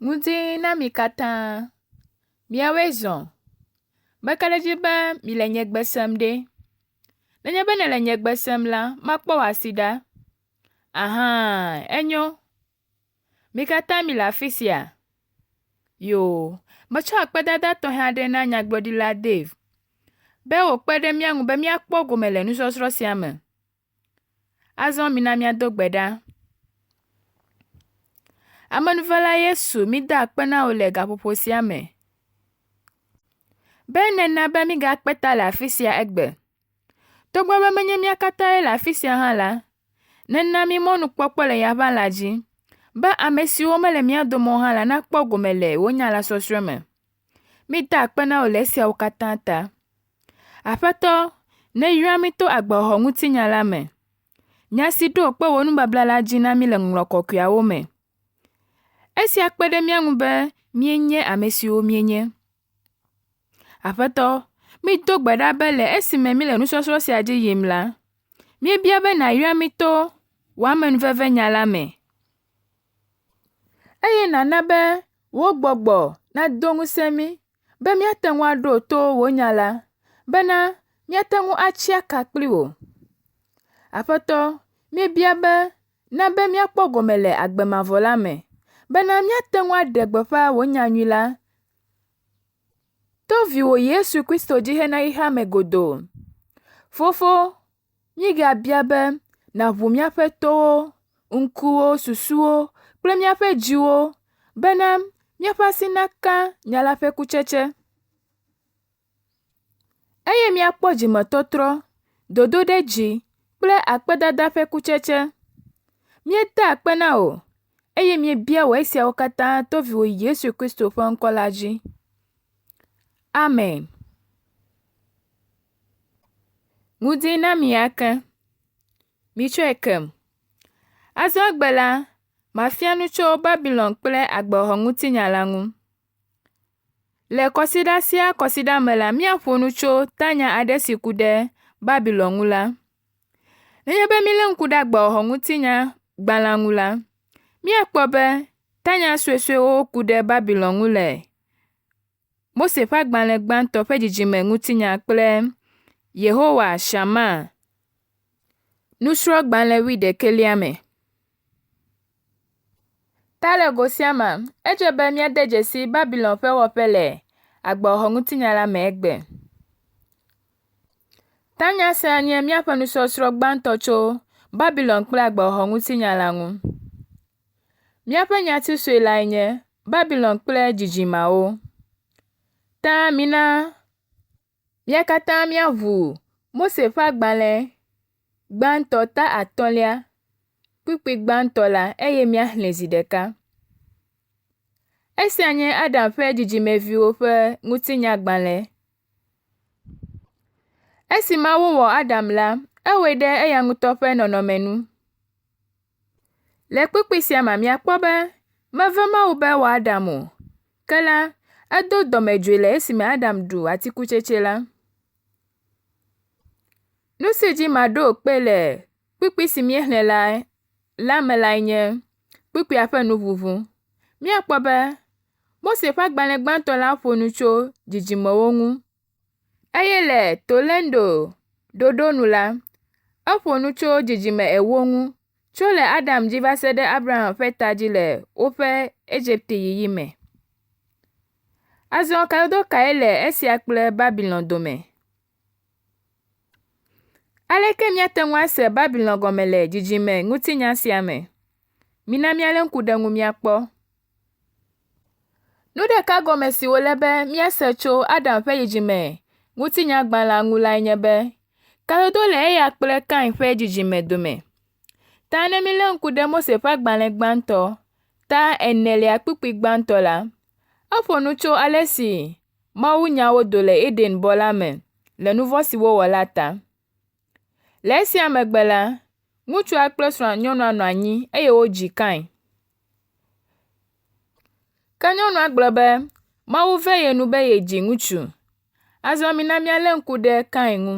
Ŋudi na mi katã, miawoe zɔ. Bekele dzi be mi le nye gbe sem ɖe. Nenye be nele nye gbe sem la, makpɔ wò asi ɖa. Aha, enyo. Mi katã mi le afi sia. Yo, metsɔ akpedada tɔxɛ aɖe na Nyagblɔɖila Dave be wòkpe ɖe mía ŋu be míakpɔ gome le nusɔsrɔ̃ sia me. Azɔ mina míado gbe ɖa. Amenuvela Yesu, mida akpe na wò le gaƒoƒo sia me. Be nena be migakpe ta le afi sia egbe. Togbɔ be menye mía katã le afi sia hã la, nena mi mɔnukpɔkpɔ le yaʋala dzi, be ame siwo mele mía dome hã la nakpɔ gome le wò nya la sɔsrɔ̃ me. Mida akpe na wò le esiawo katã ta. Aƒetɔ, neyra mi to agbaxɔxɔ ŋutinya la me. Nya si ɖo kpe wò nubabla la dzi na mi le ŋlɔ kɔkɔeawo me. Esia kpe ɖe mía ŋu be míenye ame siwo míenye. Aƒetɔ, mido gbe ɖa be le esime mi le nusɔsrɔ̃ sia dzi yim la, míebia be nàyra mi to wò amenuveve nya la me. Eye nàna be wò gbɔgbɔ nado ŋusẽ mi be míate ŋu aɖo to wò nya la, bena míate ŋu atsi aka kpli wò. Aƒetɔ, míebia be na be míakpɔ gome le agbe mavɔ la me, bena míate ŋu aɖe gbeƒã wò nyanyui la. To viwò Yesu Kristo dzi hena xexea me godoo. Fofo, mígabia be nàʋu míaƒe towo, ŋkuwo, susuwo kple míaƒe dziwo, bena míaƒe asi naka nya la ƒe kutsetse. Eye míakpɔ dzimetɔtrɔ, dodo ɖe dzi kple akpedada ƒe kutsetse. Míede akpe na wò, eye míebia wò esiawo katã to viwò Yesu Kristo ƒe ŋkɔ la dzi. Amen. Ŋudi na mi ake. Mitsɔe kem. Azɔ egbe la, mafia nu tso Babilon kple agbaxɔxɔ ŋutinya la ŋu. Le kɔsiɖa sia kɔsiɖa me la, míaƒo nu tso tanya aɖe si ku ɖe Babilon ŋu la. Nenye be mílé ŋku ɖe agbaxɔxɔ ŋutinya gbalẽ ŋu la, míakpɔ be tanya suesuewo ku ɖe Babilon ŋu le Mose ƒe agbalẽ gbãtɔ ƒe dzidzime ŋutinya kple Yehowa Shama nusrɔ̃gbalẽ 11 me. Ta le go sia me, edze be míade dzesi Babilon ƒe wɔƒe le agbaxɔxɔ ŋutinya la me egbe. Tanya sia nye míaƒe nusɔsrɔ̃ gbãtɔ tso Babilon kple agbaxɔxɔ ŋutinya la ŋu. Míaƒe nyatisue lae nye Babilon kple dzidzimeawo. Ta mina mía katã míaʋu Mose ƒe agbalẽ gbãtɔ ta 5 kpukpui gbãtɔ la, eye míaxlẽ zi ɖeka. Esia nye Adam ƒe dzidzimeviwo ƒe ŋutinyagbalẽ. Esi Mawu wɔ Adam la, ewɔe ɖe eya ŋutɔ ƒe nɔnɔme nu. Le kpukpui sia me míakpɔ be meve Mawu be wɔ Adam o, ke la, edo dɔmedzoe le esime Adam ɖu atikutsetse la. Nu si dzi maɖo kpe le kpukpui si míexlẽ la me lae nye kpukuia ƒe nuʋuʋu. Míakpɔ be Mose ƒe agbalẽ gbãtɔ la ƒo nu tso dzidzimewo ŋu, eye le Tolendo ɖoɖo nu la, eƒo nu tso dzidzime ewo ŋu, tso le Adam dzi va se ɖe Abraham ƒe ta dzi le woƒe Egipte yiyi me. Azɔ kadodo kae le esia kple Babilon dome? Aleke míate ŋu ase Babilon gɔme le dzidzime ŋutinya sia me? Mina míalé ŋku ɖe ŋu míakpɔ. Nu ɖeka gɔme si wòle be míase tso Adam ƒe dzidzime ŋutinyagbalẽ ŋu lae nye be kadodo le eya kple Kain ƒe dzidzime dome. Ta ne mílé ŋku ɖe Mose ƒe agbalẽ gbãtɔ ta 4 kpukpui gbãtɔ la, eƒo nu tso ale si Mawu nya wo do le Eden bɔ la me le nu vɔ̃ si wowɔ la ta. Le esia megbe la, ŋutsua kple srɔ̃a nyɔnua nɔ anyi eye wodzi Kain. Ke nyɔnua gblɔ be Mawu ve ye nu be yedzi ŋutsu. Azɔ mina míalé ŋku ɖe Kain ŋu.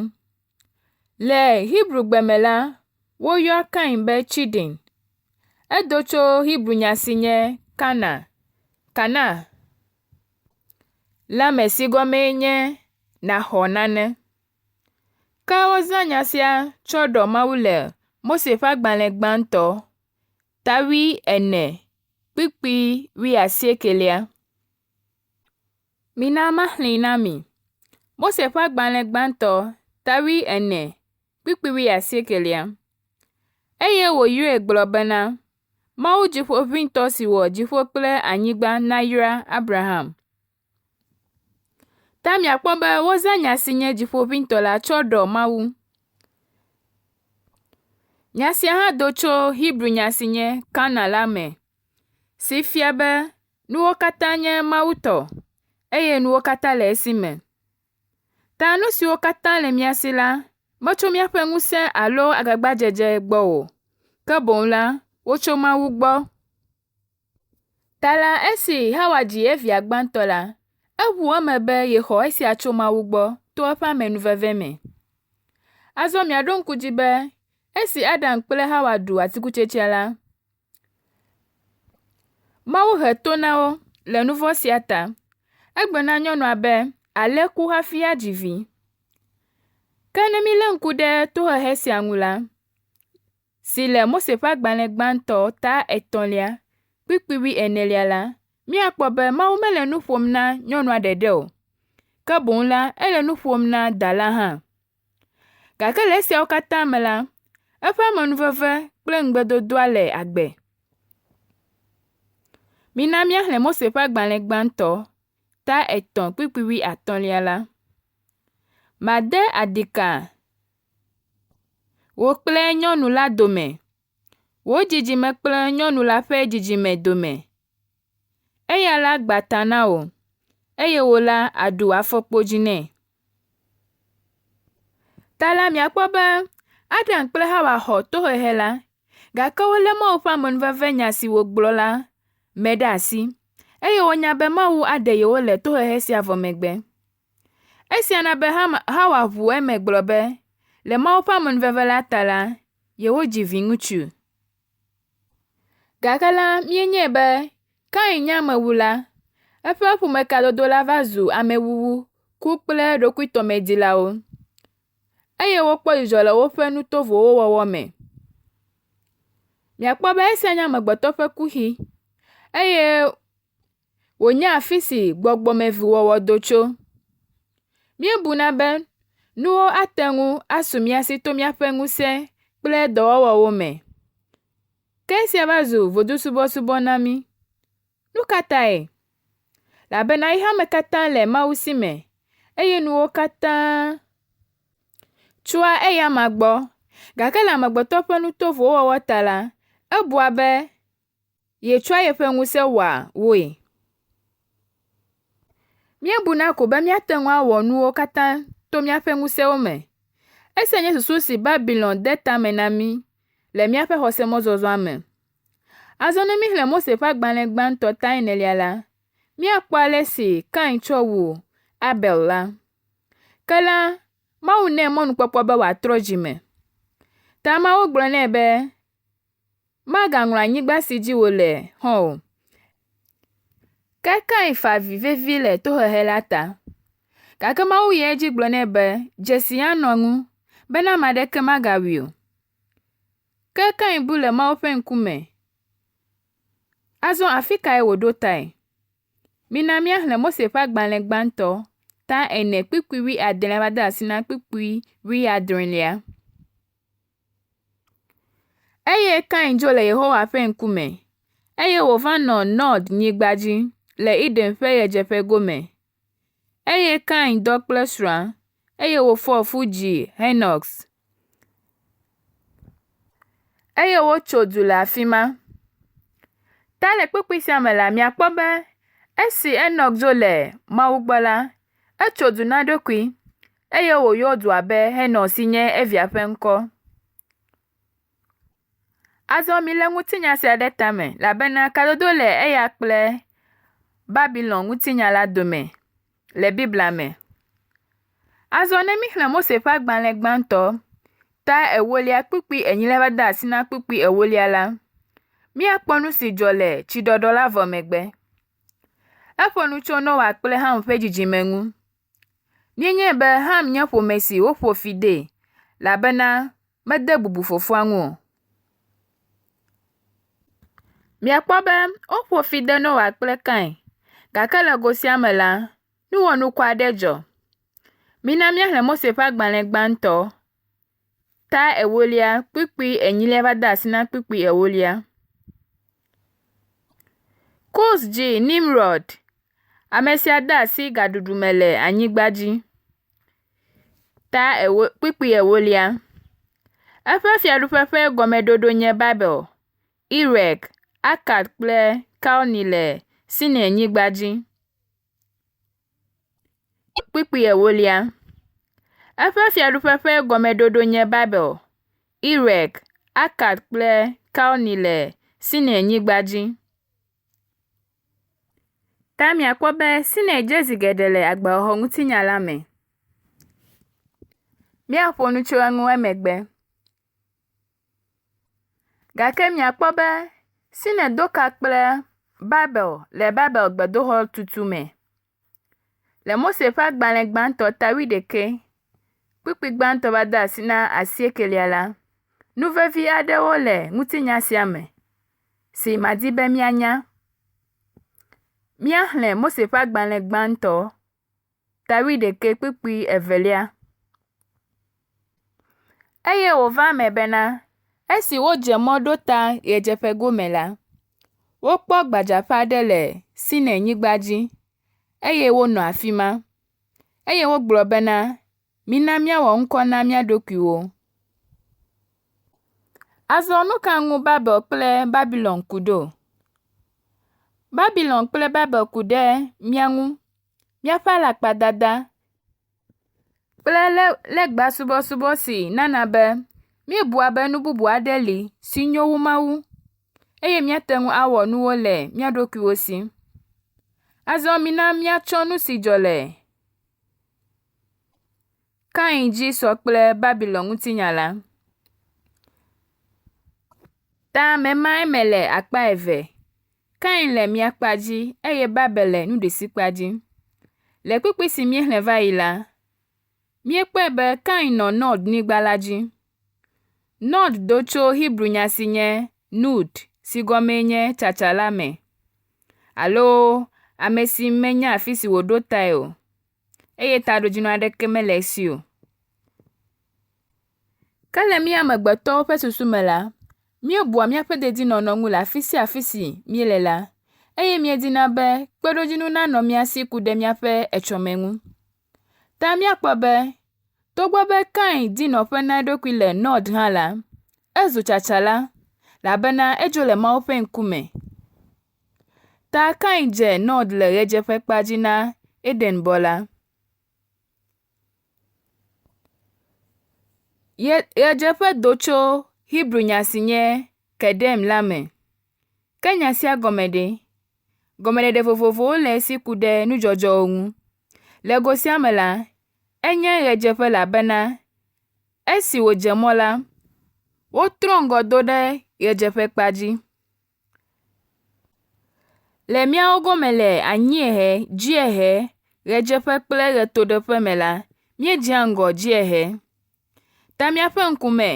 Le Hebru gbe me la, woyɔ Kain be Chidin. Edo tso Hebru nya si nye Kana. Kana Lame si gɔmee nye Naxɔnane. Ke wozã nya sia tsɔ ɖɔ Mawu le Mose ƒe agbalẽ gbãtɔ 4:9. Mina maxlẽe na mi. Mose ƒe agbalẽ gbãtɔ 4:9. Eye wòyɔe gblɔ bena, Mawu dziƒoʋĩtɔ si wɔ dziƒo kple anyigba nayra Abraham. Ta miakpɔ be wozã nya si nye dziƒoʋĩtɔ la tsɔ ɖɔ Mawu. Nya sia hã do tso Hebrew nya si nye Kana la me, si fia be nuwo katã nye Mawu tɔ, eye nuwo katã le esi me. Ta nu siwo katã le mia si la, metso míaƒe ŋusẽ alo agbagbadzedze gbɔ o, ke boŋ la, wotso Mawu gbɔ. Ta la esi Hawa dzi evia gbãtɔ la, eʋu eme be yexɔ esia tso Mawu gbɔ to eƒe amenuveve me. Azɔ miaɖo ŋku dzi be esi Adam kple Hawa ɖu atikutsetsea la, Mawu he to na wo le nu vɔ̃ sia ta. Egbe na nyɔnua be ale ku hafi adzi vi. Ke ne mi lé ŋku ɖe tohehe sia ŋu la, si le Mose ƒe agbalẽ gbãtɔ 3:4 la, míakpɔ be Mawu mele nu ƒom na nyɔnua ɖeɖe o, ke boŋ la, ele nu ƒom na dala hã. Gake le esiawo katã me la, eƒe amenuveve kple ŋugbedodoa le agbe. Mina míaxlẽ Mose ƒe agbalẽ gbãtɔ 3:5 la. Made adika wò kple nyɔnu la dome, wò dzidzime kple nyɔnu la ƒe dzidzime dome. Eya la gba ta na wò, eye wò la àɖu afɔkpodzi nɛ. Ta la miakpɔ be Adam kple Hawa xɔ tohehe la, gake wolé Mawu ƒe amenuveve nya si wògblɔ la me ɖe asi, eye wonya be Mawu aɖe yewo le tohehe sia vɔ megbe. Esia na be Hawa ʋu eme gblɔ be le Mawu ƒe amenuveve la ta la, yewodzi viŋutsu. Gake la, míenyae be Kain nye amewula, eƒe ƒomekadodo la va zu amewuwu, ku kple ɖokuitɔmedilawo, eye wokpɔ dzidzɔ le woƒe nu tovowo wɔwɔ me. Miakpɔ be esia nye amegbetɔ ƒe kuxi, eye wònye afi si gbɔgbɔmeviwɔwɔ do tso. Míebuna be nuwo ate ŋu asu mía si to míaƒe ŋusẽ kple dɔwɔwɔwo me. Ke esia va zu vodusubɔsubɔ na mí. Nu ka tae? Elabena xexeame katã le Mawu si me, eye nuwo katã tsoa eya ma gbɔ, gake le amegbetɔ ƒe nu tovowo wɔwɔ ta la, ebua be yetsɔa yeƒe ŋusẽ wɔa woe. Míebuna ko be míate ŋu awɔ nuwo katã to míaƒe ŋusẽwo me. Esia nye susu si Babylon de ta me na mí le míaƒe xɔsemɔzɔzɔa me. Azɔ ne míxlẽ Mose ƒe agbalẽ gbãtɔ 4 la, míakpɔ ale si Kain tsɔ wu Abel la. Ke la, Mawu nɛ mɔnukpɔkpɔ be wòatrɔ dzi me. Ta Mawu gblɔ nɛ be magaŋlɔ anyigba si dzi wòle hã o. Ke Kain fa avi vevi le tohehe la ta. Gake Mawu yi edzi gblɔ nɛ be dzesi anɔ ŋu, bena ame aɖeke magawui o. Ke Kain bu le Mawu ƒe ŋkume. Azɔ afi kae wòɖo tae? Mina míaxlẽ Mose ƒe agbalẽ gbãtɔ 4:17 va de asi na 17. Eye Kain dzo le Yehowa ƒe ŋkume, eye wòva nɔ Nod nyigba dzi le Eden ƒe ɣedzeƒe gome. Eye Kain dɔ kple srɔ̃a, eye wòfɔ fu dzi Henok. Eye wotso du le afi ma. Ta le kpukpui sia me la, miakpɔ be esi Henok dzo le Mawu gbɔ la, etso du na ɖokui, eye wòyɔ dua be Henok si nye evia ƒe ŋkɔ. Azɔ mi le ŋutinya sia ɖe tame, elabena kadodo le eya kple Babylon ŋutinya la dome le Biblia me. Azɔ ne mixlẽ Mose ƒe agbalẽ gbãtɔ 4:8 va de asi na 8 la, míakpɔ nu si dzɔ le tsiɖɔɖɔ la vɔ megbe. Afọ nucho Noah kple Ham ƒe dzidzimeŋu. Mienye be Ham nye ƒome si woƒo fi de, labena mede bubu fofoa ŋu o. Miakpɔ be woƒo fi de Noah kple Kain, gake le go sia me la, nuwɔnuku aɖe dzɔ. Mina míaxlẽ Mose ƒe agbalẽ gbãtɔ, ta 1 kpikpi 8 va de asi na kpikpi 1. Kus dzi Nimrod, ame sia de asi gaɖuɖu me le anyigba dzi. Ta kpikpi 1. Eƒe fiaɖuƒe ƒe gɔmeɖoɖo nye Babel, Erek, Akad kple Kalni le Sinai nyigba dzi. Kpikpi 1. Eƒe fiaɖuƒe ƒe gɔmeɖoɖo nye Babel, Erek, Akad kple Kalni le Sinai nyigba dzi. Ta miakpɔ be Sinai dze zi geɖe le agbexɔ ŋutinya la me. Míaƒo nu tso eŋu emegbe. Gake miakpɔ be Sinai do ka kple Babel le Babel gbedoxɔ tutu me. Le Mose ƒe agbalẽ gbãtɔ ta 11, kpikpi gbãtɔ va de asi na 9 la, nuvevi aɖewo le ŋutinya sia me, si madi be mianya. Míaxlẽ Mose ƒe agbalẽ gbãtɔ ta 11 kpikpi 2. Eye wòva eme bena esi wodze mɔ ɖo ta ɣedzeƒe gome la, wokpɔ gbadzaƒe aɖe le Sinai nyigba dzi, eye wonɔ afi ma. Eye wogblɔ bena, mina míawɔ ŋkɔ na mía ɖokuiwo. Azɔ nu ka ŋu Babel kple Babilon ku ɖo? Babilon kple Babel ku ɖe mía ŋu, míaƒe alakpadada kple legbasubɔsubɔ si nana be míebua be nu bubu aɖe li si nyo wu Mawu, eye míate ŋu awɔ nuwo le mía ɖokuiwo si. Azɔ mina míatsɔ nu si dzɔ le Kain dzi sɔ kple Babilon ŋutinya la. Ta mema eme le akpa 2. Kain le mía kpa dzi, eye Babel le nuɖusi kpa dzi. Le kpikpi si míexlẽ va yi la, míekpɔe be Kain nɔ Nod nyigba la dzi. Nod do tso Hebru nya si nye Nud, si gɔmee nye tsatsa la me, alo ame si menya afi si wòɖo tae o, eye taɖodzinu aɖeke mele esi o. Ke le mí amegbetɔwo ƒe susu me la, míebua míaƒe dedinɔnɔ ŋu le afi sia afi si míele la, eye míedina be kpeɖodzinu nanɔ mía si ku ɖe míaƒe etsɔme ŋu. Ta míakpɔ be togbɔ be Kain di nɔƒe na eɖokui le Nod hã la, ezu tsatsala, labena edzo le Mawu ƒe ŋkume. Ta Kain dze Nod le ɣedzeƒe kpa dzi na Edenbɔ la. Ɣedzeƒe do tso Hebru nya si nye Kedem la me. Ke nya sia gɔme ɖe? Gɔmeɖeɖe vovovowo le esi ku ɖe nudzɔdzɔwo ŋu. Le go sia me la, enye ɣedzeƒe labena esi wòdze mɔ la, wotrɔ ŋgɔ do ɖe ɣedzeƒe kpa dzi. Le míawo gome le anyiehe, dziehe, ɣedzeƒe kple ɣetoɖeƒe me la, míedzea ŋgɔ dziehe. Ta míaƒe ŋkume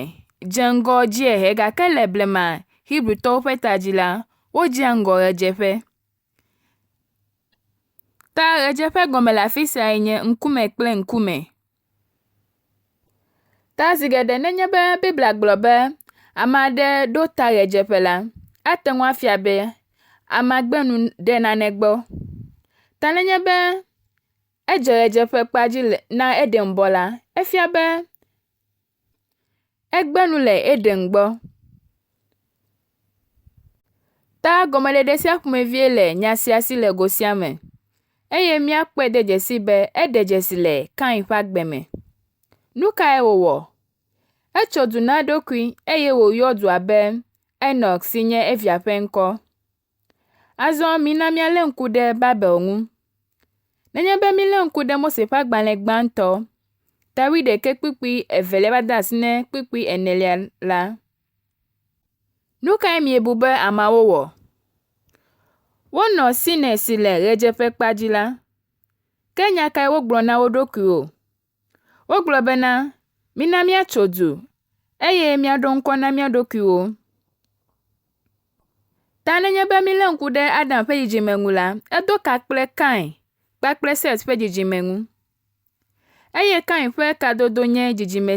dze ŋgɔ dziehe, gake le blema Hebrutɔwo ƒe ta dzi la, wodzea ŋgɔ ɣedzeƒe. Ta ɣedzeƒe gɔme le afi sia nye ŋkume kple ŋkume. Ta zi geɖe nenye be Biblia gblɔ be ame aɖe ɖo ta ɣedzeƒe la, ate ŋu afia be amea gbe nu ɖe nane gbɔ. Ta nenye be edze ɣedzeƒe kpa dzi na Edenbɔ la, efia be egbe nu le Eden gbɔ. Ta gɔmeɖeɖe sia ƒomevie le nya sia si le go sia me, eye míakpɔe de dzesi be eɖe dzesi le Kain ƒe agbe me. Nu kae wòwɔ? Etso du na eɖokui, eye wòyɔ dua be Enok si nye evia ƒe ŋkɔ. Azɔ mina míalé ŋku ɖe Babel ŋu. Nenye be mílé ŋku ɖe Mose ƒe agbalẽ gbãtɔ ta 11 kpikpi 2 va de asi ne kpikpi 4 la, nu kae miebu be ameawo wɔ? Wonɔ sine si le ɣedzeƒe kpadzi la, ke nya kae wogblɔ na wo ɖokuiwo? Wogblɔ bena, mina míatso du, eye míaɖo ŋkɔ na mía ɖokuiwo. Ta nenye be mílé ŋku ɖe Adam ƒe dzidzime ŋu la, edo ka kple Kain kpakple Set ƒe dzidzime ŋu. Eye Kain ƒe kadodo nye dzidzime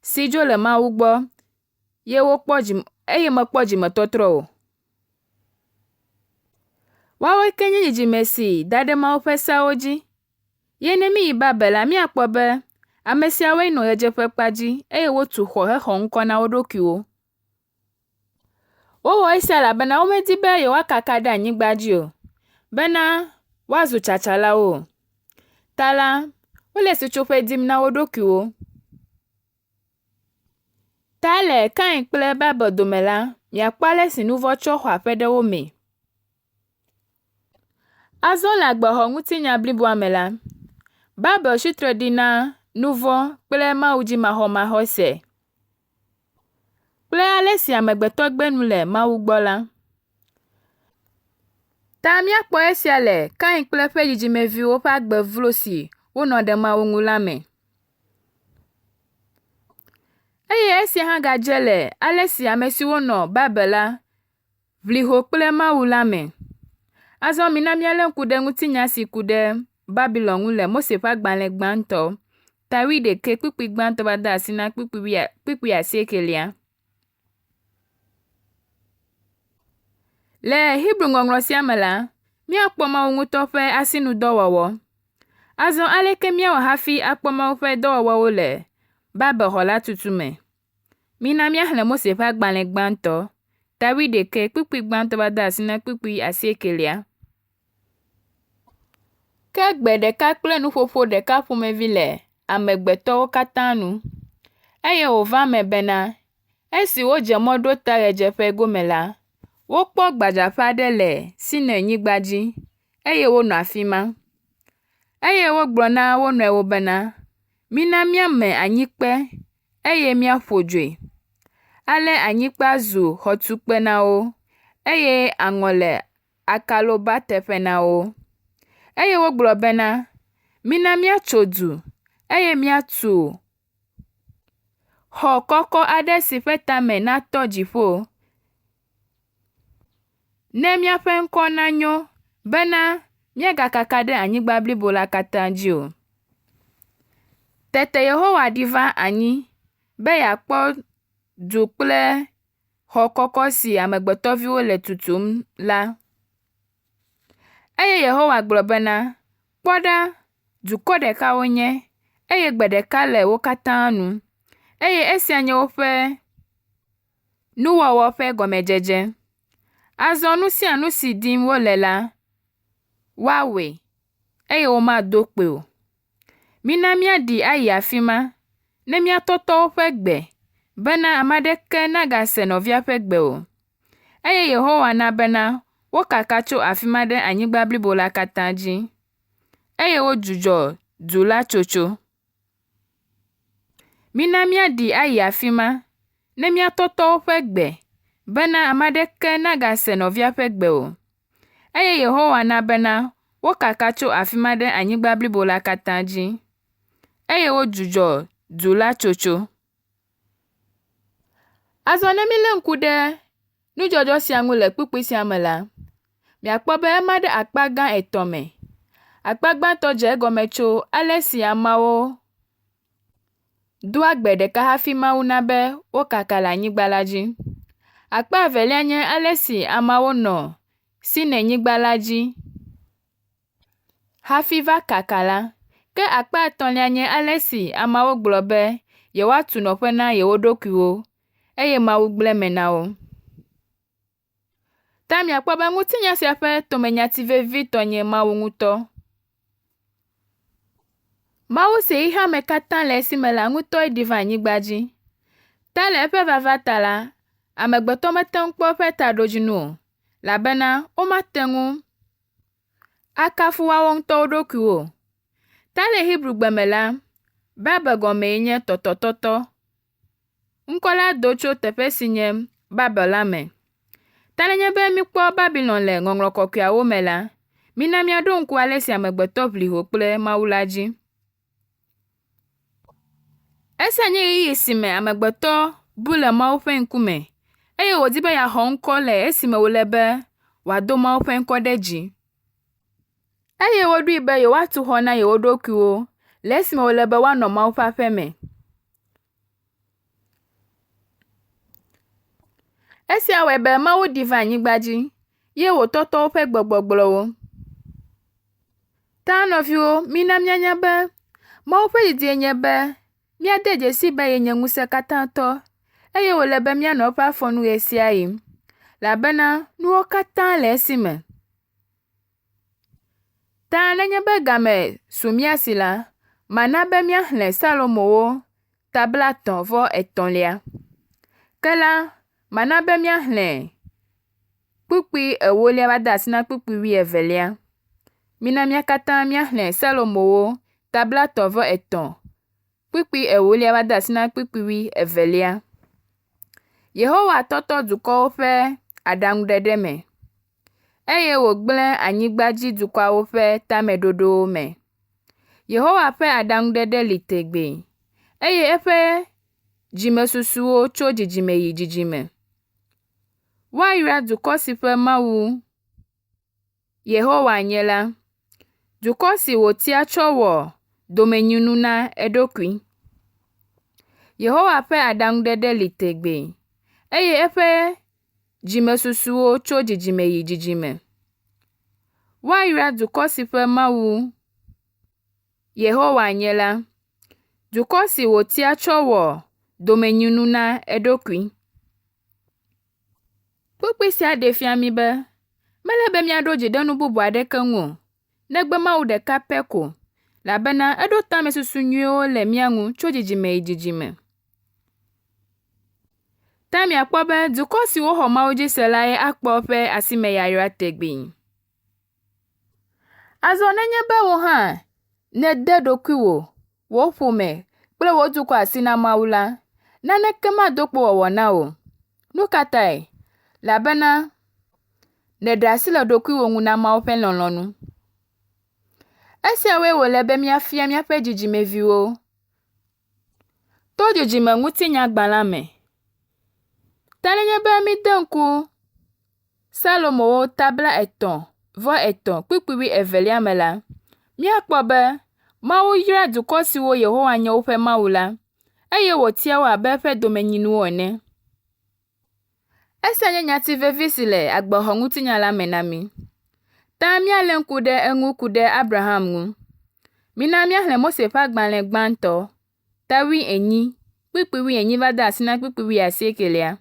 si dzo le Mawu gbɔ, eye mekpɔ dzimetɔtrɔ o. Woawoe ke nye dzidzime si da ɖe Mawu ƒe seawo dzi. Ye ne míyi Babel la, míakpɔ be ame siawoe nɔ ɣedzeƒe kpadzi, eye wotu xɔ hexɔ ŋkɔ na wo ɖokuiwo. Wowɔ esia elabena womedi be yewoakaka ɖe anyigba dzi o, bena woazu tsatsalawo. Ta la, wole sitsoƒe dim na wo ɖokuiwo. Ta le Kain kple Babel dome la, miakpɔ ale si nu vɔ̃ tsɔ xɔ aƒe ɖe wo me. Azɔ le agbexɔŋutinya bliboa me la, Babel tsitre ɖi na nu vɔ̃ kple Mawu dzi maxɔmaxɔ se, kple ale si amegbetɔ gbe nu le Mawu gbɔ la. Ta míakpɔ esia le Kain kple ƒe dzidzimeviwo ƒe agbe vlo si wonɔ ɖe Mawu ŋu la me. Eye esia hã gadze le ale si ame siwo nɔ Babel la ʋli ho kple Mawu la me. Azɔ mina míalé ŋku ɖe ŋutinya si ku ɖe Babylon ŋu le Mose ƒe agbalẽ gbãtɔ 11 kpukpui gbãtɔ va de asi na kpukpui 90. Le Hebrew ŋɔŋlɔ sia me la, míakpɔ Mawu ŋutɔ ƒe asinudɔwɔwɔ. Azɔ aleke míawɔ hafi akpɔ Mawu ƒe dɔwɔwɔwo le Babel xɔ la tutu me? Mina míaxlẽ Mose ƒe agbalẽ gbãtɔ 11 kpukpui gbãtɔ va de asi na kpukpui 90. Ke gbe ɖeka kple nuƒoƒo ɖeka ƒomevi le amegbetɔwo katã nu, eye wòva me bena esi wodze mɔ ɖo ta ɣedzeƒe gome la, wokpɔ gbadzaƒe aɖe le Sinai nyigba dzi, eye wonɔ afi ma. Eye wogblɔ na wo nɔewo bena, mina míame anyikpe, eye míaƒo dzoe. Ale anyikpa zu xɔtukpe na wo, eye aŋɔ le akaloba teƒe na wo. Eye wogblɔ bena, mina míatso du, eye míatu xɔ kɔkɔ aɖe si ƒe tame natɔ dziƒo, ne míaƒe ŋkɔ nanyo, bena míagakaka ɖe anyigba blibo la katã dzi o. Tete Yehowa ɖi va anyi be yeakpɔ du kple xɔ kɔkɔ si amegbetɔviwo le tutum la. Eye Yehowa gblɔ bena, kpɔ ɖa, dukɔ ɖeka wonye, eye gbe ɖeka le wo katã nu, eye esia nye woƒe nuwɔwɔ ƒe gɔmedzedze. Azɔ nu sia nu si dim wole la, woawɔe, eye womado kpe o. Mina míaɖi ayi afi ma, ne míatɔtɔ woƒe gbe, bena ame aɖeke nagase nɔvia ƒe gbe o. Eye Yehowa na bena wokaka tso afi ma ɖe anyigba blibo la katã dzi, eye wodzudzɔ du la tsotso. Mina míaɖi ayi afi ma, ne míatɔtɔ woƒe gbe, bena ame aɖeke nagase nɔvia ƒe gbe o. Eye Yehowa na bena wokaka tso afi ma ɖe anyigba blibo la katã dzi, eye wodzudzɔ du la tsotso. Azɔ ne mílé ŋku ɖe nudzɔdzɔ sia ŋu le kpukpui sia me la, miakpɔ be ema ɖe akpa gã 3 me. Akpa gbãtɔ dze egɔme tso ale si ameawo doa gbe ɖeka hafi Mawu na be wokaka le anyigba la dzi. Akpa evelia nye ale si ameawo nɔ Sinai nyigba la dzi hafi va kaka la. Ke akpa etɔ̃lia nye ale si ameawo gblɔ be yewoatu nɔƒe na yewo ɖokuiwo, eye Mawu gblẽ me na wo. Ta miakpɔ be ŋutinya sia ƒe tomenyati vevitɔ nye Mawu ŋutɔ. Mawu si xexeame katã le esi me la ŋutɔe ɖi va anyigba dzi. Ta le eƒe vava ta la, amegbetɔ mete ŋu kpɔ eƒe taɖodzinu o, elabena womate ŋu akafu woawo ŋutɔwo ɖokuiwo. Ta le Hebrew gbe me la, Babel gɔmee nye tɔtɔtɔtɔ. Ŋkɔ la do tso teƒe si nye Babel la me. Tanenye be mi kpɔ Babylon le ŋɔŋlɔ kɔkɔeawo me la, mina miaɖo ŋku ale si amegbetɔ ʋli ho kple Mawu la dzi. Esia nye ɣeyiɣi si me amegbetɔ bu le Mawu ƒe ŋkume, eye wòdi be yeaxɔ ŋkɔ le esime wòle be wòado Mawu ƒe ŋkɔ ɖe dzi. Eye woɖoe be yewoatu xɔ na yewo ɖokuiwo le esime wòle be woanɔ Mawu ƒe aƒe me. Esia wɔe be Mawu ɖi va anyigba dzi, ye wòtɔtɔ woƒe gbegbɔgblɔwo. Ta nɔviwo, mina mianya be Mawu ƒe didie nye be míade dzesi be yenye ŋusẽkatãtɔ, eye wòle be míanɔ eƒe afɔnu ɣe sia ɣi, elabena nuwo katã le esime. Ta nenye be game su mía si la, mana be míaxlẽ Salomowo tabla 3:3. Ke la, mana be míaxlẽ kpukpui 4 va de asi na kpukpui 12. Mina mía katã míaxlẽ Salomowo tabla 3:3, kpukpui 4 va de asi na kpukpui 12. Yehowa tɔtɔ dukɔwo ƒe aɖaŋuɖeɖe me, eye wògblẽ anyigbadzi dukɔawo ƒe tameɖoɖowo me. Yehowa ƒe aɖaŋuɖeɖe li tegbee, eye eƒe dzimesusuwo tso dzidzime yi dzidzime. Woayra dukɔ si ƒe Mawu Yehowa nye la, dukɔ si wòtia tsɔ wɔ domenyinu na eɖokui. Yehowa ƒe aɖaŋuɖeɖe li tegbee, eye eƒe dzimesusuwo tso dzidzime yi dzidzime. Woayra dukɔ si ƒe Mawu Yehowa nye la, dukɔ si wòtia tsɔ wɔ domenyinu na eɖokui. Kpukpui sia ɖe fia mi be mele be míaɖo dzi ɖe nu bubu aɖeke ŋu o, negbe Mawu ɖeka pɛ ko, elabena eɖo tamesusu nyuiwo le mía ŋu tso dzidzime yi dzidzime. Ta miakpɔ be dukɔ siwo xɔ Mawu dzi se lae akpɔ eƒe asime yayra tegbee. Azɔ nenye be wò hã nède ɖokuiwò, wò ƒome kple wò dukɔ asi na Mawu la, naneke mado kpo wɔwɔ na wò. Nu ka tae? Elabena nèɖe asi le ɖokuiwò ŋu na Mawu ƒe lɔlɔ̃nu. Esiawoe wòle be míafia míaƒe dzidzimeviwo to dzidzime ŋutinyagbalẽ me. Ta nenye be mide ŋku Salomowo tabla 3:3 kpukpui 12 me la, míakpɔ be Mawu yra dukɔ siwo Yehowa nye woƒe Mawu la, eye wòtia wo abe eƒe domenyinuwo ene. Esia nye nyati vevi si le agbexɔŋutinya la me na mi. Ta míalé ŋku ɖe eŋu ku ɖe Abraham ŋu. Mina míaxlẽ Mose ƒe agbalẽ gbãtɔ 18, kpukpui 18 va de asi na kpukpui 19.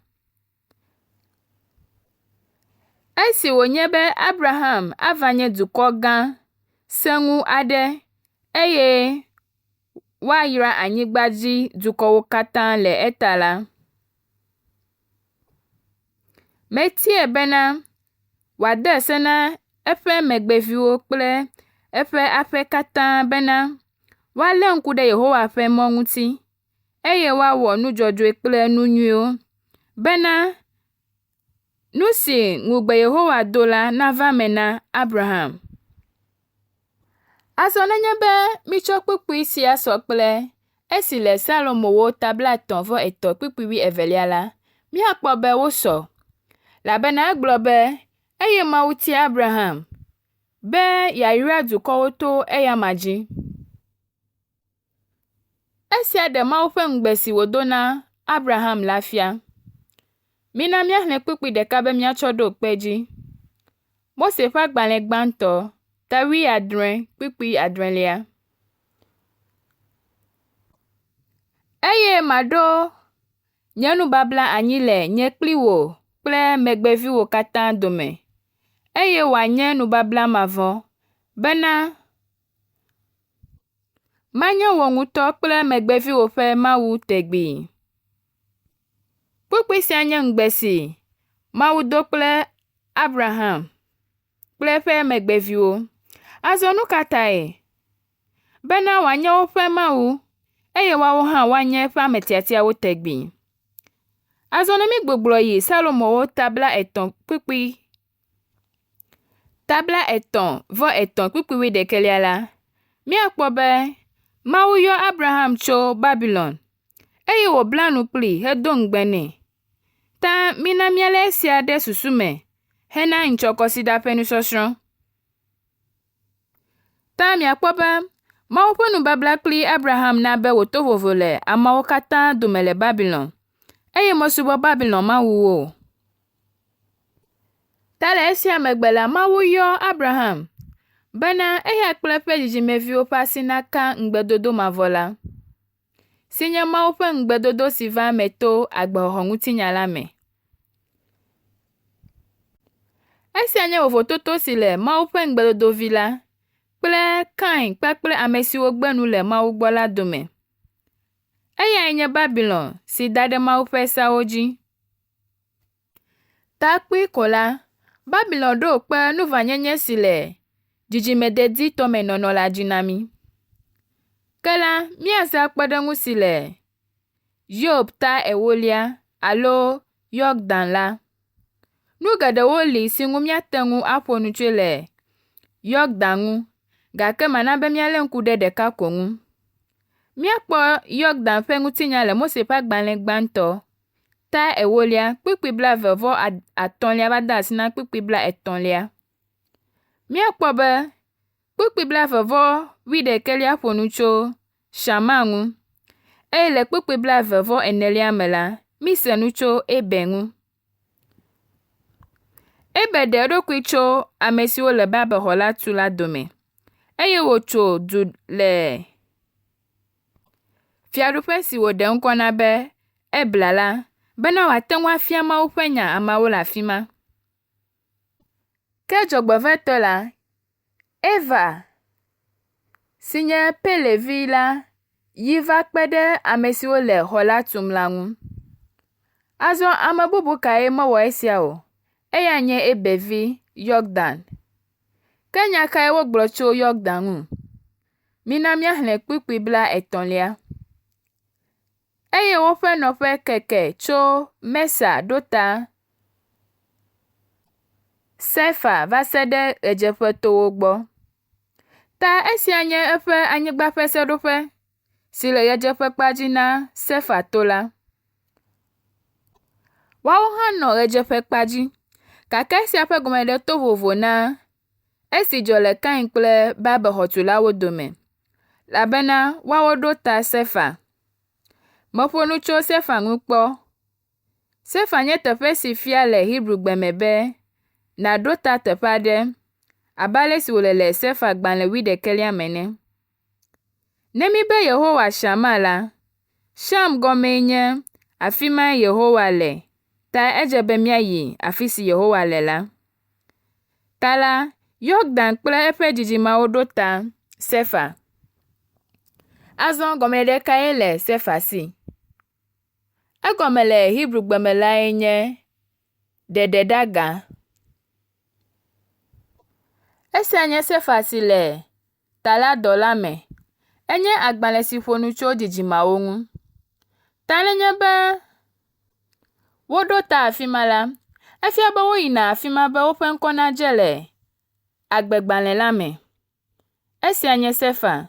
Esi wònye be Abraham ava nye dukɔ gã, seŋu aɖe, eye woayra anyigbadzi dukɔwo katã le eta la, metie bena wòade se na eƒe megbeviwo kple eƒe aƒe katã bena woalé ŋku ɖe Yehowa ƒe mɔ ŋuti, eye woawɔ nu dzɔdzɔe kple nu nyuiwo, bena nu si ŋugbe Yehowa do la nava me na Abraham. Azɔ nenye be mitsɔ kpukpui sia sɔ kple esi le Salomowo tabla 3:3 kpukpui 12 la, míakpɔ be wosɔ, elabena egblɔ be eye Mawu tia Abraham be yeayra dukɔwo to eyama dzi. Esia ɖe Mawu ƒe ŋugbe si wòdo na Abraham la fia. Mina míaxlẽ kpukpui ɖeka be míatsɔ ɖo kpe dzi. Mose ƒe agbalẽ gbãtɔ 17 kpukpui 17. Eye maɖo nye nubabla anyi le nye kpli wò kple megbeviwo katã dome, eye wòanye nubabla mavɔ, bena manye wò ŋutɔ kple megbeviwo ƒe Mawu tegbee. Kpukpui sia nye ŋugbe si Mawu do kple Abraham kple eƒe megbeviwo. Azɔ nu ka tae? Bena wòanye woƒe Mawu, eye woawo hã woanye eƒe ame tiatiawo tegbee. Azɔ ne mígbɔgblɔ yi Salomo tabla 3:11 la, míakpɔ be Mawu yɔ Abraham tso Babylon, eye wòbla nu kplii hedo ŋugbe nɛ. Ta mina míalé esia ɖe susu me hena ŋutsɔkɔsida ƒe nusɔsrɔ̃. Ta miakpɔ be Mawu ƒe nubabla kpli Abraham na be wòto vovo le ameawo katã dome le Babylon, eye mɔsubɔ Babylon mawuwo. Ta le esia megbe la, Mawu yɔ Abraham bena eya kple eƒe dzidzimeviwo ƒe asi naka ŋugbedodo mavɔ la, si nye Mawu ƒe ŋugbedodo si va eme to agbexɔxɔ ŋutinya la me. Esia nye vovototo si le Mawu ƒe ŋugbedodovi la kple Kain kpakple ame siwo gbe nu le Mawu gbɔ la dome. Eyae nye Babylon si da ɖe Mawu ƒe seawo dzi. Ta kpui ko la, Babylon ɖo kpe nuvanyenye si le dzidzimededi tɔmenɔnɔ la dzi na mí. Ke la, míaze akpeɖeŋu si le Yob ta 2 alo Yɔkdan la. Nu geɖewo li si ŋu míate ŋu aƒo nu tsoe le Yɔkdan ŋu, gake mana be míalé ŋku ɖe ɖeka ko ŋu. Míakpɔ Yɔkdan ƒe ŋutinya le Mose ƒe agbalẽ gbãtɔ ta 2 kpukpui 25 va de asi na kpukpui 30. Míakpɔ be kpukpui 21 ƒo nu tso Shama ŋu, eye le kpukpui 24 me la, míse nu tso Eber ŋu. Eber ɖe eɖokui tso ame siwo le Babelxɔ la tu la dome, eye wòtso du le fiaɖuƒe si wòɖe ŋkɔ na be Ebla la, bena wòate ŋu afia Mawu ƒe nya ameawo le afi ma. Ke dzɔgbevɔ̃etɔ la, Eva, si nye Pelevi la, yi va kpe ɖe ame siwo le xɔ la tum la ŋu. Azɔ ame bubu kae mewɔ esia o, eya nye Ebervi Yɔkdan. Ke nya kae wogblɔ tso Yɔkdan ŋu? Mina míaxlẽ kpukpui 30. Eye woƒe nɔƒe keke tso Mesa ɖo ta Sefa va se ɖe ɣedzeƒe towo gbɔ. Ta esia nye eƒe anyigba ƒe seɖoƒe si le ɣedzeƒe kpadzi na Sefa to la. Woawo hã nɔ ɣedzeƒe kpadzi, gake esia ƒe gɔmeɖe to vovo na esi dzɔ le Kain kple Babel xɔtulawo dome, elabena woawo ɖo ta Sefa. Meƒo nu tso Sefa ŋu kpɔ. Sefa nye teƒe si fia le Hibrugbe me be nàɖo ta teƒe aɖe, abe ale si wòle le Sefa gbalẽ 11 me ne. Ne mi be Yehowa Shama la, Sham gɔmee nye afi ma Yehowa le, ta edze be míayi afi si Yehowa le la. Ta la, Yɔkdan kple eƒe dzidzimeawo ɖo ta Sefa. Azɔ gɔmeɖeɖe kae le Sefa si? Egɔme le Hibrugbe me lae nye ɖeɖeɖaga. Esia nye Sefa si le Taladɔ la me. Enye agbalẽ si ƒo nu tso dzidzimeawo ŋu. Ta nenye be woɖo ta afi ma la, efia be woyina afi ma be woƒe ŋkɔ nadze le agbegbalẽ la me. Esia nye Sefa.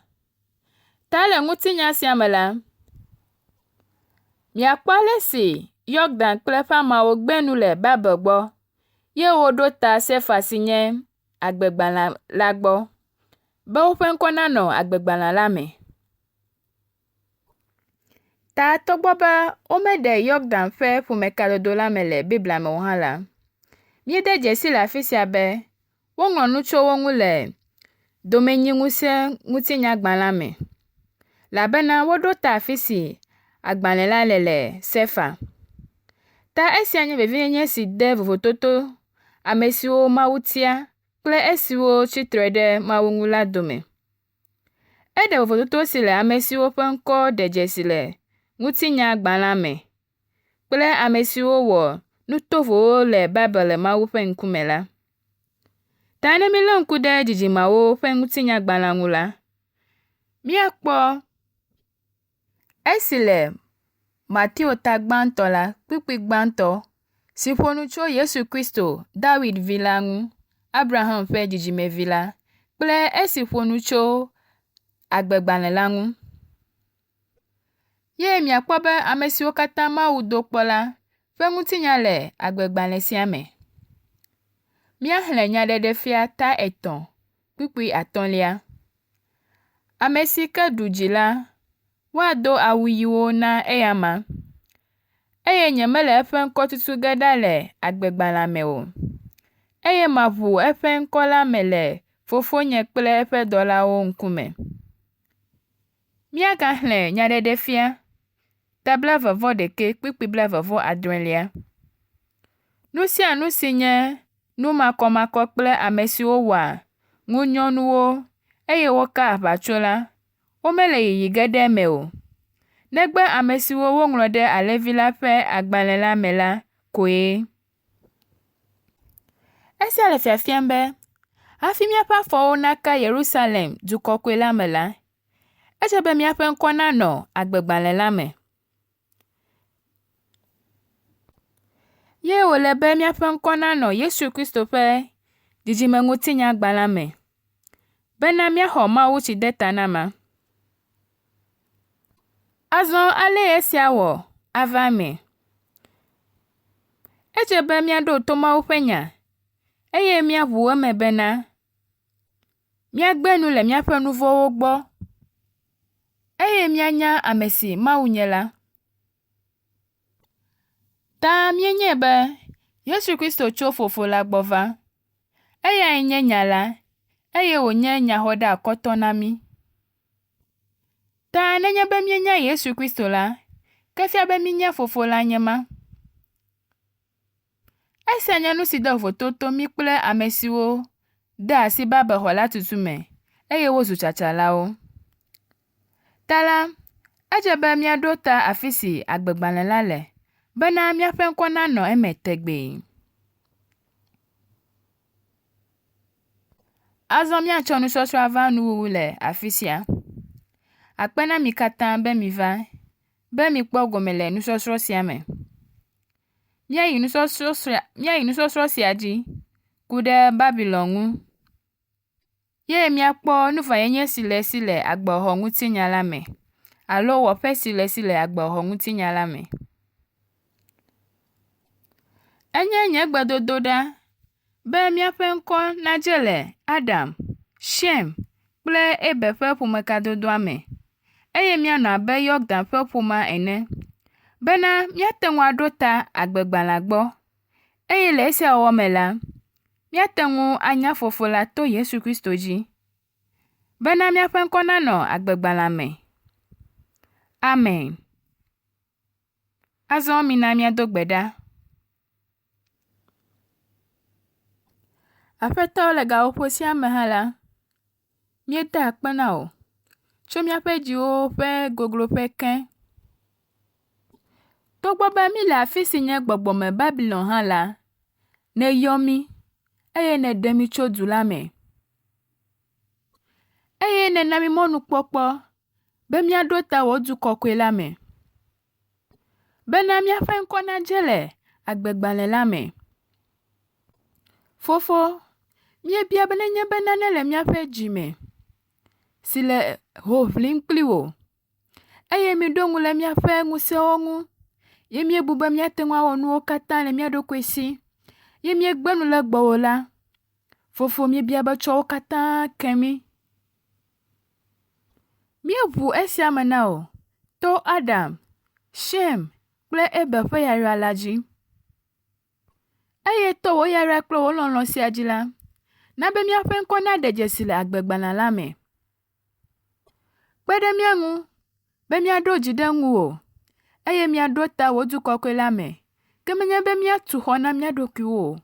Ta le ŋutinya sia me la, miakpɔ ale si Yɔkdan kple eƒe ameawo gbe nu le Babel gbɔ, ye woɖo ta Sefa si nye agbegbalẽ la gbɔ, be woƒe ŋkɔ nanɔ agbegbalẽ la me. Ta togbɔ be womeɖe Yɔkdan ƒe ƒomekadodo la me le Biblia me o hã la, míede dzesi le afi sia be woŋlɔ nu tso wo ŋu le domenyiŋusẽ ŋutinyagbalẽa me, elabena woɖo ta afi si agbalẽ la le Sefa. Ta esia nye vevinyenye si de vovototo ame siwo Mawu tia kple esiwo tsitre ɖe Mawu ŋu la dome. Eɖe vovototo si le ame siwo ƒe ŋkɔ ɖe dzesi le ŋutinyagbalẽa me kple ame siwo wɔ nu tovowo le Babel le Mawu ƒe ŋkume la. Ta ne mílé ŋku ɖe dzidzimeawo ƒe ŋutinyagbalẽa ŋu la, míakpɔ esi le Matthew ta gbãtɔ la, kpikpi gbãtɔ, si ƒo nu tso Yesu Kristo, David vi la ŋu, Abraham ƒe dzidzimevi la, kple esi ƒo nu tso agbegbalẽ la ŋu. Ye miakpɔ be ame siwo katã Mawu do kpɔ la ƒe ŋutinya le agbegbalẽ sia me. Míaxlẽ nyaɖeɖefia ta 3, kpikpi 5. Ame si ke ɖu dzi la, woado awu ɣiwo na eyama, eye nyemele eƒe ŋkɔtutu ge ɖa le agbegbalẽa me o, eye maʋu eƒe ŋkɔ la me le fofonye kple eƒe dɔlawo ŋkume. Míagaxlẽ nyaɖeɖefia ta 21, kpikpi 27. Nu sia nu si nye nu makɔmakɔ kple ame siwo wɔa ŋunyɔnuwo eye woka aʋatso la, womele yiyi ge ɖe eme o, negbe ame siwo woŋlɔ ɖe alẽvi la ƒe agbalẽ la me la koe. Esia le fiafiam be hafi míaƒe afɔwo naka Yerusalem du kɔkɔe la me la, edze be míaƒe ŋkɔ nanɔ agbegbalẽ la me. Ye wòle be míaƒe ŋkɔ nanɔ Yesu Kristo ƒe dzidzimeŋutinyagbalẽa me, bena míaxɔ Mawu tsi de ta na ma. Azɔ ale esia wɔ ava me. Edze be míaɖo to Mawu ƒe nya, eye míaʋu eme bena míagbe nu le míaƒe nu vɔ̃wo gbɔ, eye míanya ame si Mawu nye la. Ta míenye be Yesu Kristo tso Fofo la gbɔ va, eyae nye nya la, eye wònye nyaxɔɖeakɔtɔ na mí. Ta nenye be míenya Yesu Kristo la, ke fia be mínya Fofo la nye ma. Esia nye nu si de vototo mí kple ame siwo de asi babexɔ la tutu me, eye wozu tsatsalawo. Ta la, edze be míaɖo ta afi si agbegbalẽ la le, bena míaƒe ŋkɔ nanɔ eme tegbee. Azɔ míatsɔ nusɔsrɔ̃ ava nuwuwu le afi sia. Akpe na mi katã be mi va, be mi kpɔ gome le nusɔsrɔ̃ sia me. Míayi nusɔsrɔ̃ sia dzi ku ɖe Babilon ŋu, ye míakpɔ nuvãyenye si le esi le agbexɔ ŋutinya la me, alo wɔƒe si le esi le agbexɔ ŋutinya la me. Enye nye gbedodo ɖa be míaƒe ŋkɔ nadze le Adam, Shem kple Eber ƒe ƒomekadodoa me, eye míanɔ abe Yokdan ƒe ƒomea ene, bena míate ŋu aɖo ta agbegbalẽa gbɔ, eye le esia wɔwɔ me la, míate ŋu anya Fofo la to Yesu Kristo dzi, bena míaƒe ŋkɔ nanɔ agbegbalẽa me. Amen. Azɔ mina míado gbe ɖa. Aƒetɔ le gaƒoƒo sia me hã la, míede akpe na wò tso míaƒe dziwo ƒe gogloƒe ke. Togbɔ be mí le afi si nye gbɔgbɔme Babilon hã la, nèyɔ mí, eye nèɖe mí tso du la me, eye nèna mí mɔnukpɔkpɔ be míaɖo ta wò du kɔkɔe la me, bena míaƒe ŋkɔ nadze le agbegbalẽ la me. Fofo, míebia be nenye be nane le míaƒe dzi me si le ho ʋlim kpli wò, eye míɖo ŋu le míaƒe ŋusẽwo ŋu, ye míebu be míate ŋu awɔ nuwo katã le mía ɖokui si, ye míegbe nu le gbɔwò la, Fofo, míebia be tsɔ wo katã ke mí. Míeʋu esia me na wò to Adam, Shem kple Eber ƒe yayra la dzi, eye to wò yayra kple wò lɔlɔ̃ sia dzi la, na be míaƒe ŋkɔ naɖe dzesi le agbegbalẽ la me. Kpe ɖe mía ŋu be míaɖo dzi ɖe ŋuwò, eye míaɖo ta wò du kɔkɔe la me, ke menye be míatu xɔ na mía ɖokuiwo o,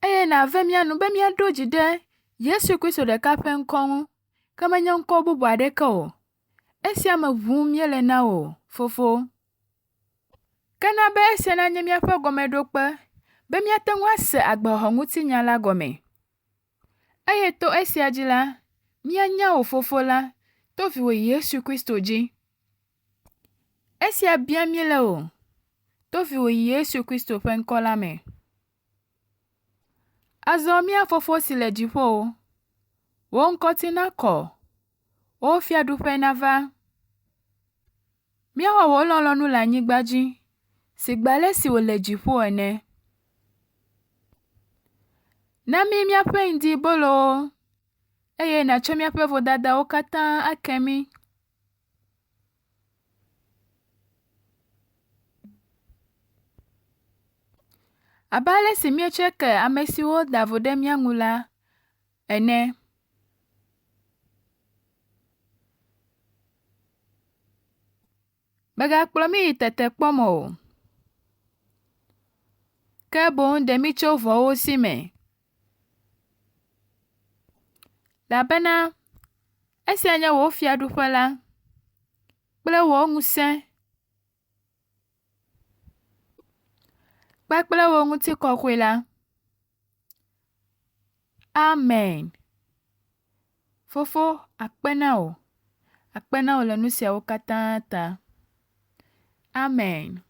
eye nàve mía nu be míaɖo dzi ɖe Yesu Kristo ɖeka ƒe ŋkɔ ŋu, ke menye ŋkɔ bubu aɖeke o. Esia me ʋum míele na wò, Fofo. Ke na be esia nanye míaƒe gɔmeɖokpe, be míate ŋu ase agbexɔ ŋutinya la gɔme, eye to esia dzi la, míanya wò Fofo la to viwò Yesu Kristo dzi. Esia bia mi le o. Tofi wo Yesu Kristo ƒe ŋkɔ la me. Azɔ mía Fofo si le dziƒo, wo ŋkɔti nakɔ, wo fiaɖuƒe nava. Míawɔ wo lɔlɔ̃nu le anyigba dzi, si gbe ale si wòle dziƒo ene. Na mí míaƒe ŋdi bolowo, eye nàtsɔ míaƒe vodadawo katã ake mí. Abe ale si míetsɔe ke ame siwo da vo ɖe mía ŋu la ene. Megakplɔ mí yi tetekpɔ me o, ke boŋ ɖe mí tso vɔwo si me. Elabena esia nye wò fiaɖuƒe la kple wò ŋusẽ kpakple wò ŋutikɔkɔe la. Amen. Fofo, akpe na wò. Akpe na wò le nu siawo katã ta. Amen.